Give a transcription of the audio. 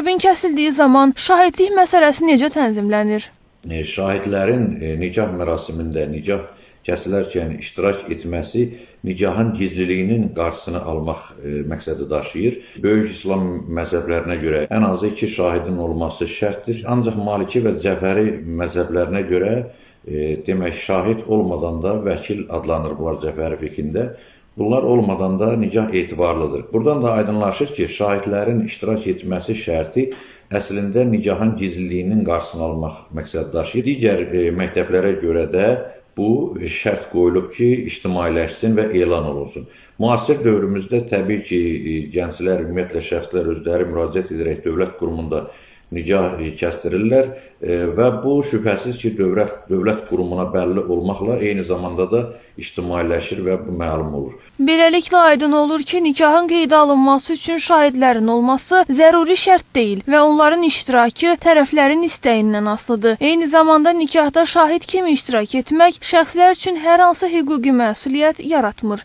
Kəbin kəsildiyi zaman şahidlik məsələsi necə tənzimlənir? Şahidlərin nicah mərasimində nikah kəsilərkən iştirak etməsi nikahın gizliliyinin qarşısını almaq məqsədi daşıyır. Böyük İslam məzhəblərinə görə ən azı 2 şahidin olması şərtdir. Ancaq Maliki və Cəfəri məzhəblərinə görə demək şahid olmadan da vəkil adlanır bunlar Cəfəri fiqhində. Bunlar olmadan da nikah etibarlıdır. Buradan da aydınlaşır ki, şahidlərin iştirak etməsi şərti əslində nikahın gizliliyinin qarşısını almaq məqsəd daşıyır. Digər məktəblərə görə də bu şərt qoyulub ki, ictimailəşsin və elan olunsun. Müasir dövrümüzdə təbii ki, gənclər, ümumiyyətlə şəxslər özləri müraciət edərək dövlət qurumunda nikah kəsdirirlər və bu şübhəsiz ki, dövlət qurumuna bəlli olmaqla eyni zamanda da ictimailəşir və bu məlum olur. Beləliklə aydın olur ki, nikahın qeydə alınması üçün şahidlərin olması zəruri şərt deyil və onların iştirakı tərəflərin istəyindən asılıdır. Eyni zamanda nikahda şahid kimi iştirak etmək şəxslər üçün hər hansı hüquqi məsuliyyət yaratmır.